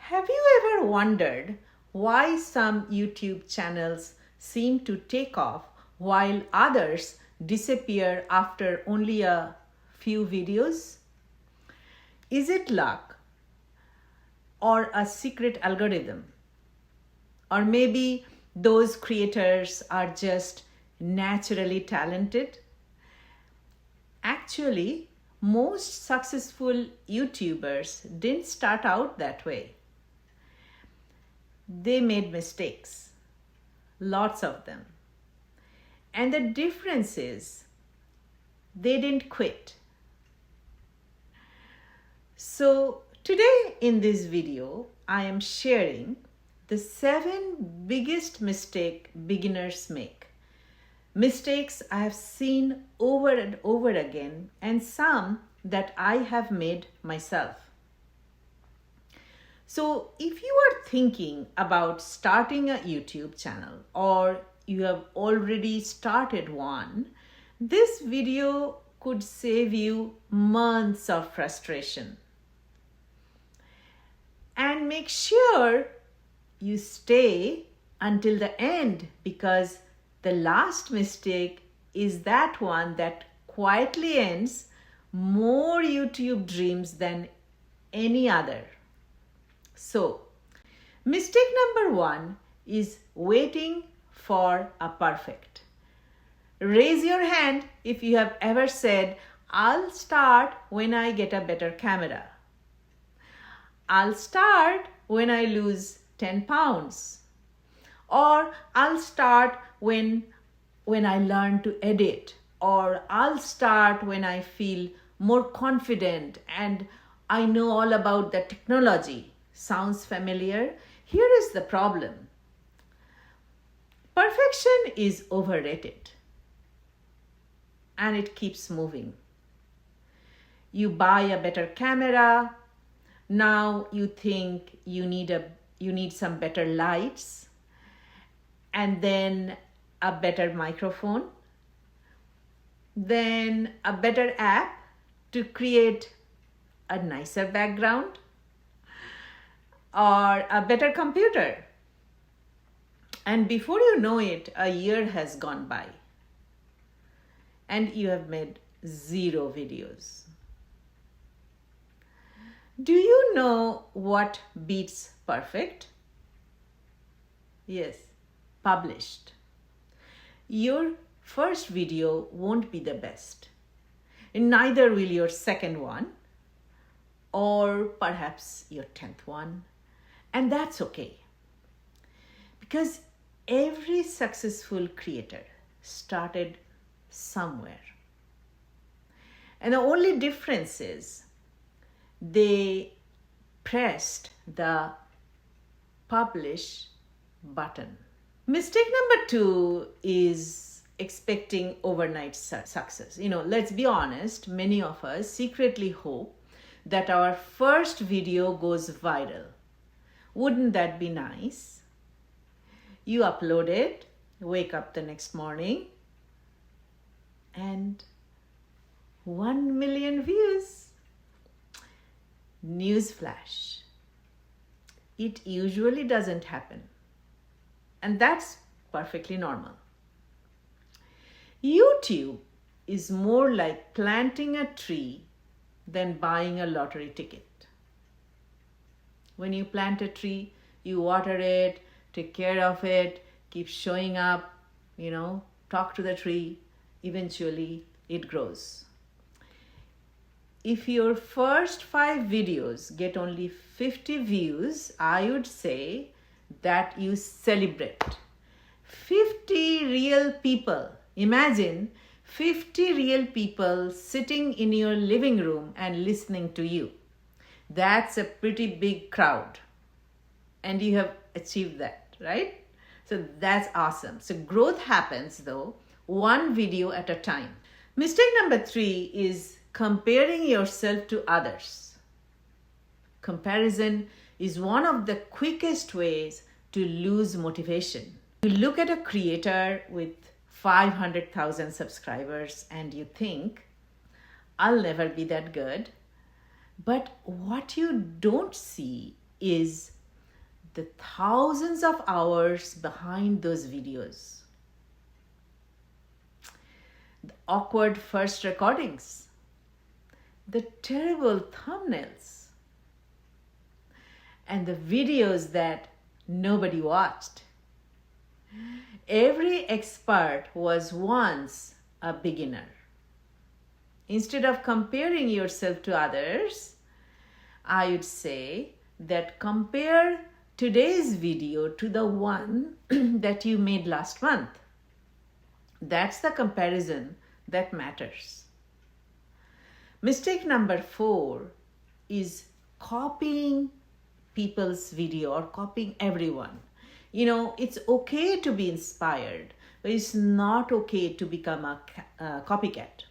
Have you ever wondered why some YouTube channels seem to take off while others disappear after only a few videos? Is it luck or a secret algorithm? Or maybe those creators are just naturally talented? Actually, most successful YouTubers didn't start out that way. They made mistakes, lots of them. And the difference is they didn't quit. So today in this video, I am sharing the 7 biggest mistakes beginners make. Mistakes I have seen over and over again, and some that I have made myself. So if you are thinking about starting a YouTube channel or you have already started one, this video could save you months of frustration. And make sure you stay until the end, because the last mistake is that one that quietly ends more YouTube dreams than any other. So, mistake number 1 is waiting for a perfect. Raise your hand if you have ever said, "I'll start when I get a better camera. I'll start when I lose 10 pounds. Or I'll start when I learn to edit. Or I'll start when I feel more confident and I know all about the technology." Sounds familiar? Here is the problem. Perfection is overrated and it keeps moving. You buy a better camera. Now you think you need some better lights, and then a better microphone, then a better app to create a nicer background, or a better computer. And before you know it, a year has gone by and you have made 0 videos. Do you know what beats perfect? Yes, published. Your first video won't be the best, and neither will your second one, or perhaps your 10th one. And that's okay, because every successful creator started somewhere. And the only difference is they pressed the publish button. Mistake number 2 is expecting overnight success. Let's be honest, many of us secretly hope that our first video goes viral. Wouldn't that be nice? You upload it, wake up the next morning, and 1 million views. Newsflash. It usually doesn't happen. And that's perfectly normal. YouTube is more like planting a tree than buying a lottery ticket. When you plant a tree, you water it, take care of it, keep showing up, talk to the tree. Eventually, it grows. If your first 5 videos get only 50 views, I would say that you celebrate. 50 real people. Imagine 50 real people sitting in your living room and listening to you. That's a pretty big crowd. And you have achieved that, right? So that's awesome. So growth happens though, 1 video at a time. Mistake number 3 is comparing yourself to others. Comparison is one of the quickest ways to lose motivation. You look at a creator with 500,000 subscribers and you think, I'll never be that good. But what you don't see is the thousands of hours behind those videos, the awkward first recordings, the terrible thumbnails, and the videos that nobody watched. Every expert was once a beginner. Instead of comparing yourself to others, I would say that compare today's video to the one that you made last month. That's the comparison that matters. Mistake number 4 is copying people's video or copying everyone. It's okay to be inspired, but it's not okay to become a copycat.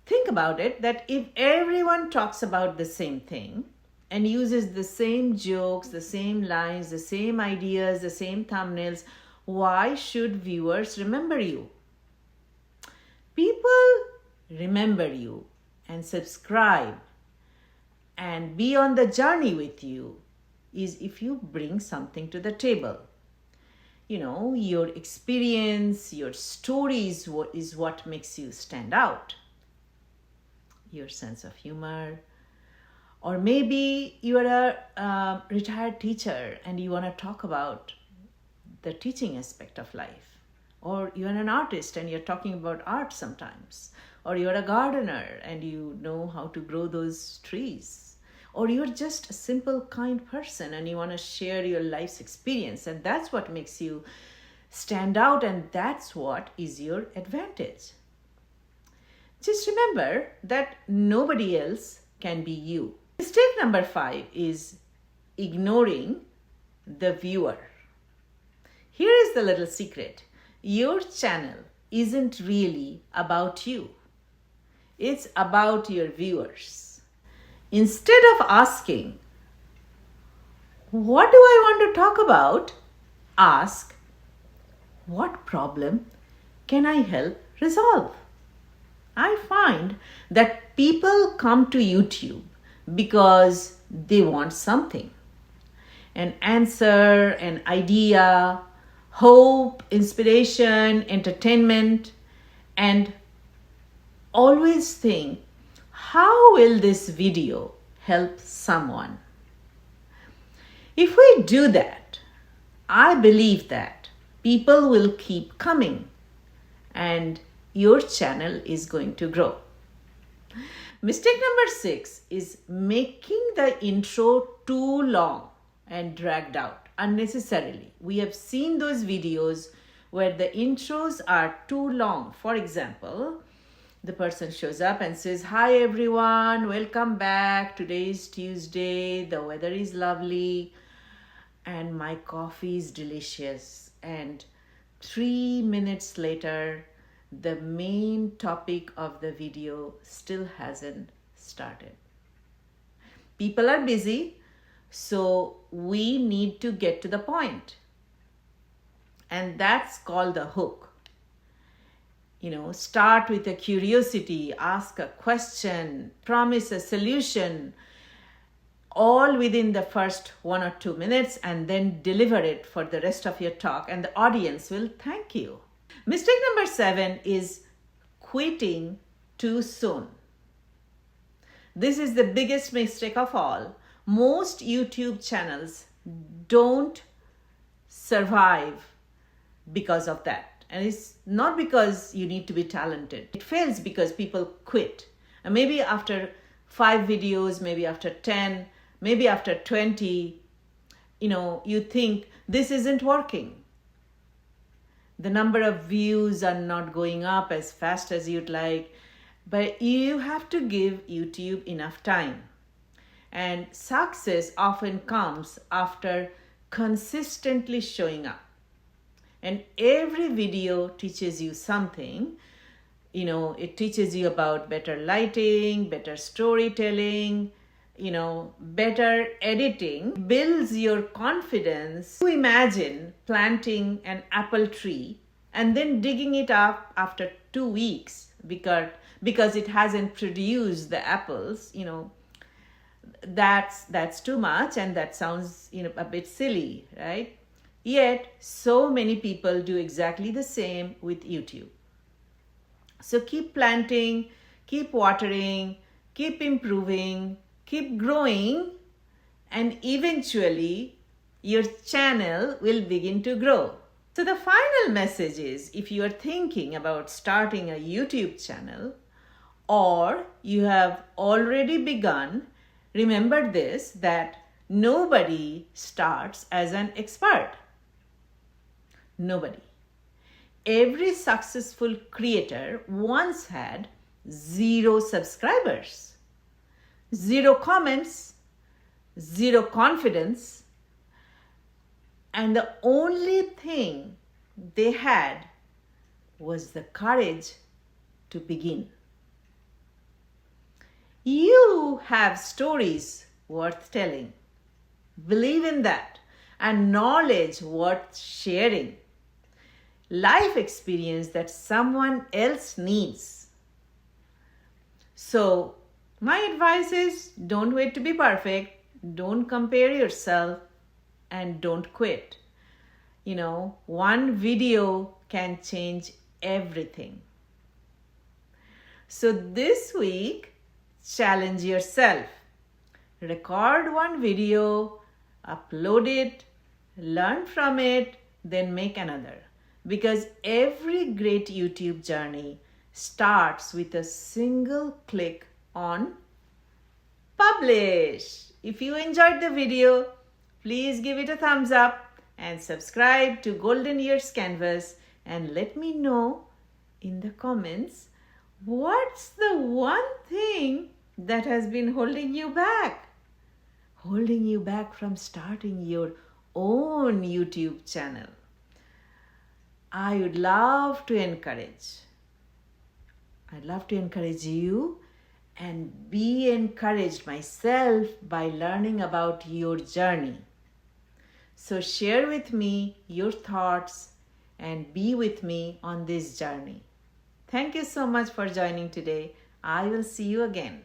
Think about it, that if everyone talks about the same thing and uses the same jokes, the same lines, the same ideas, the same thumbnails, why should viewers remember you? People remember you and subscribe and be on the journey with you is if you bring something to the table. Your experience, your stories is what makes you stand out. Your sense of humor, or maybe you are a retired teacher and you want to talk about the teaching aspect of life, or you're an artist and you're talking about art sometimes, or you're a gardener and you know how to grow those trees, or you're just a simple, kind person and you want to share your life's experience, and that's what makes you stand out, and that's what is your advantage. Just remember that nobody else can be you. Mistake number 5 is ignoring the viewer. Here is the little secret. Your channel isn't really about you. It's about your viewers. Instead of asking, what do I want to talk about? Ask, what problem can I help resolve? I find that people come to YouTube because they want something. An answer, an idea, hope, inspiration, entertainment, and always think, how will this video help someone? If we do that, I believe that people will keep coming and your channel is going to grow. Mistake number 6 is making the intro too long and dragged out unnecessarily. We have seen those videos where the intros are too long. For example, the person shows up and says, "Hi everyone, welcome back. Today is Tuesday, the weather is lovely, and my coffee is delicious." And 3 minutes later, the main topic of the video still hasn't started. People are busy, so we need to get to the point. And that's called the hook. Start with a curiosity, ask a question, promise a solution, all within the first 1 or 2 minutes, and then deliver it for the rest of your talk, and the audience will thank you. Mistake number 7 is quitting too soon. This is the biggest mistake of all. Most YouTube channels don't survive because of that. And it's not because you need to be talented. It fails because people quit. And maybe after 5 videos, maybe after 10, maybe after 20, you think this isn't working. The number of views are not going up as fast as you'd like, but you have to give YouTube enough time. And success often comes after consistently showing up. And every video teaches you something. It teaches you about better lighting, better storytelling, better editing, builds your confidence. You imagine planting an apple tree and then digging it up after 2 weeks because it hasn't produced the apples. that's too much, and that sounds a bit silly, right? Yet so many people do exactly the same with YouTube. So keep planting, keep watering, keep improving, keep growing, and eventually your channel will begin to grow. So the final message is, if you are thinking about starting a YouTube channel or you have already begun, remember this, that nobody starts as an expert. Nobody. Every successful creator once had 0 subscribers, 0 comments, 0 confidence, and the only thing they had was the courage to begin. You have stories worth telling. Believe in that, and knowledge worth sharing. Life experience that someone else needs. So, my advice is, don't wait to be perfect, don't compare yourself, and don't quit. One video can change everything. So this week, challenge yourself. Record one video, upload it, learn from it, then make another. Because every great YouTube journey starts with a single click on publish. If you enjoyed the video, please give it a thumbs up and subscribe to Golden Years Canvas, and let me know in the comments what's the one thing that has been holding you back from starting your own YouTube channel. I would love to encourage. I'd love to encourage you and be encouraged myself by learning about your journey. So share with me your thoughts and be with me on this journey. Thank you so much for joining today. I will see you again.